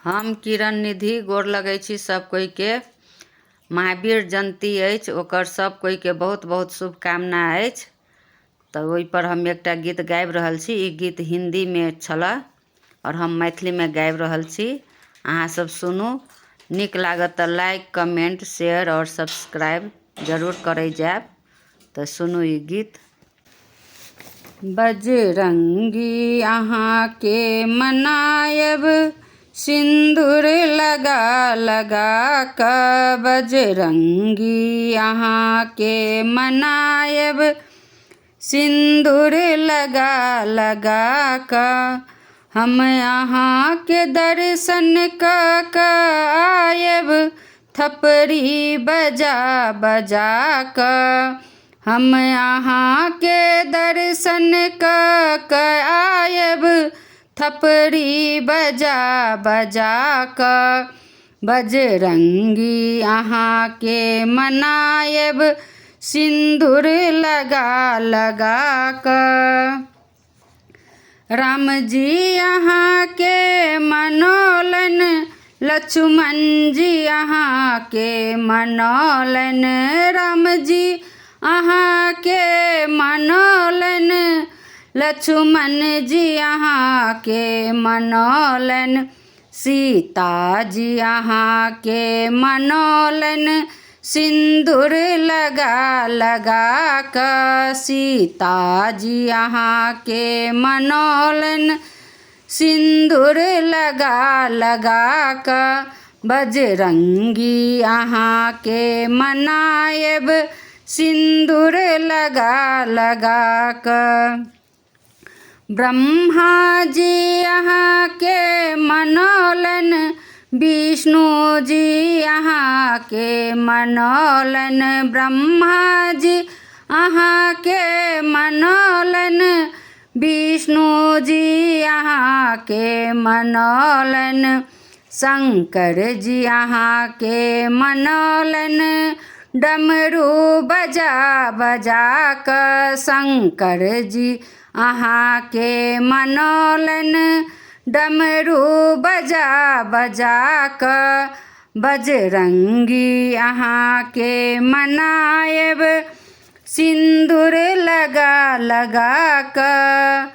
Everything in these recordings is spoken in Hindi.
हम किरण निधि गोर लगै छी सब कोई के। महावीर जयंती अछि, ओकर सब कोई के बहुत बहुत शुभकामना अछि। तो ओहि पर हम एकटा गीत गाबि रहल छी। ई गीत हिंदी में छल और हम मैथिली में गाबि रहल छी। अहाँ सब सुनू, निक लागत तो लाइक कमेंट शेयर और सब्सक्राइब जरूर करे जाएब। तो सुनू ई गीत। बजरंगी अहाँ के मनायब, सिंदूर लगा लगा क। बजरंगी अहाँ के मनायब, सिंदूर लगा लगा क। हम अहाँ के दर्शन क आयब, थपरी बजा बजा क। हम अहाँ के दर्शन क आयब, थपरी बजा बजा क। बजरंगी अहाँ के मनायब, सिंदूर लगा लगा क। राम जी अहाँ के मनौलन, लक्ष्मण जी अहाँ के मनौलन। राम जी अहाँ के मनौलन, लक्ष्मण जी अहाँ के मनौलन। सीता जी अहाँ के मनौलन, सिंदूर लगा लगा क। सीता जी अहाँ के मनौलन, सिंदूर लगा लगा क। बजरंगी अहाँ के मनायब, सिंदूर लगा लगा क। ब्रह्मा जी अहाँ के मनौलन, विष्णु जी अहाँ के मनौलन। ब्रह्मा जी अहाँ के मनौलन, विष्णु जी अहाँ के मनौलन। शंकर जी अहाँ के मनौलन, डमरू बजा बजा क। शंकर जी अहाँ के मनौलन, डमरू बजा बजा क। बजरंगी अहाँ के मनायब, सिंदूर लगा लगा क।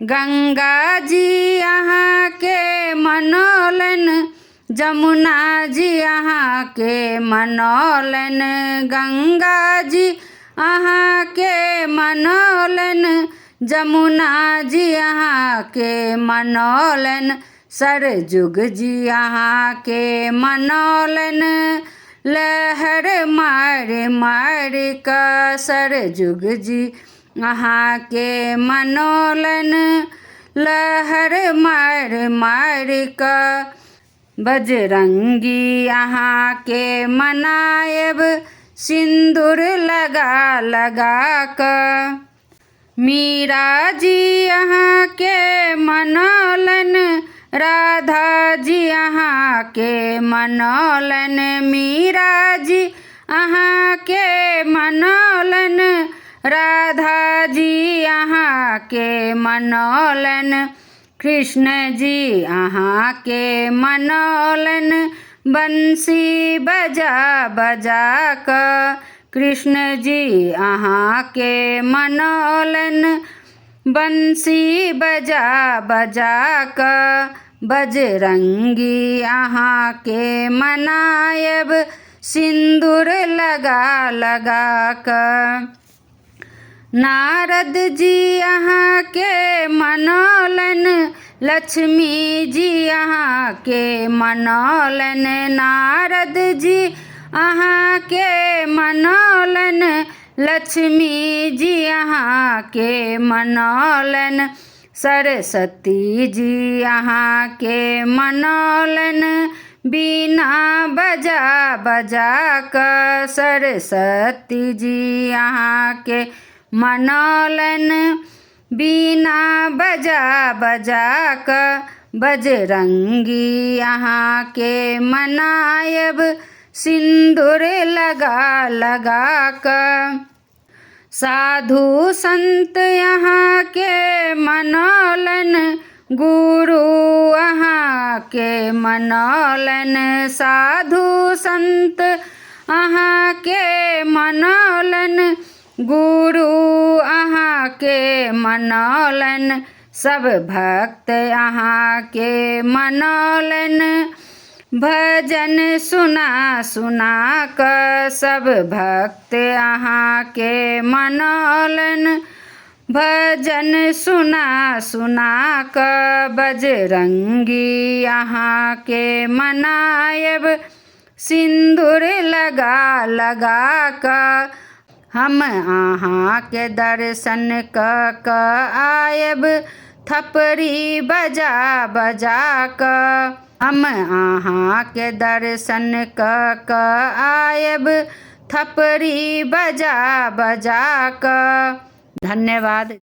गंगा जी अहाँ के मनौलन, जमुना जी अहाँ के मनौलन। गंगा जी अहाँ के मनौलन, जमुना जी अहाँ के मनौलन। सरजुग जी अहाँ के मनौलन, लहर मार मार क। सरजुग जी अहाँ के मनौलन, लहर मार मार क। बजरंगी अहाँ के मनायब, सिंदूर लगा लगा क। मीरा जी अहाँ के मनौलन, राधा जी अहाँ के मनौलन। मीरा जी अहाँ के मनौलन, राधा जी अहाँ के मनौलन। कृष्ण जी अहाँ के मनौलन, बंसी बजा बजा क। कृष्ण जी अहाँ के मनौलन, बंसी बजा बजा क। बजरंगी अहाँ के मनायब, सिंदूर लगा लगा क। नारद जी अहाँ के मनौलन, लक्ष्मी जी अहाँ के मनौलन। नारद जी अहाँ के मनौलन, लक्ष्मी जी अहाँ के मनौलन। सरस्वती जी अहाँ के मनौलन, बीना बजा बजा क। सरस्वती जी अहाँ के मनौलन, बीना बजा बजा क। बजरंगी अहाँ के मनायब, सिंदूर लगा लगा क। साधु संत यहाँ के मनौलन, गुरु अहाँ के मनौलन साधु संत अहाँ के मनौलन गुरु अहाँ के मनौलन सब भक्त अहाँ के मनौलन भजन सुना सुना क सब भक्त अहाँ के मनौलन भजन सुना सुना क बजरंगी अहाँ के मनायब सिंदूर लगा लगा क हम अहाँ के दर्शन क आयब थपरी बजा बजा क हम अहाँ के दर्शन क आयब थपरी बजा बजा क। धन्यवाद।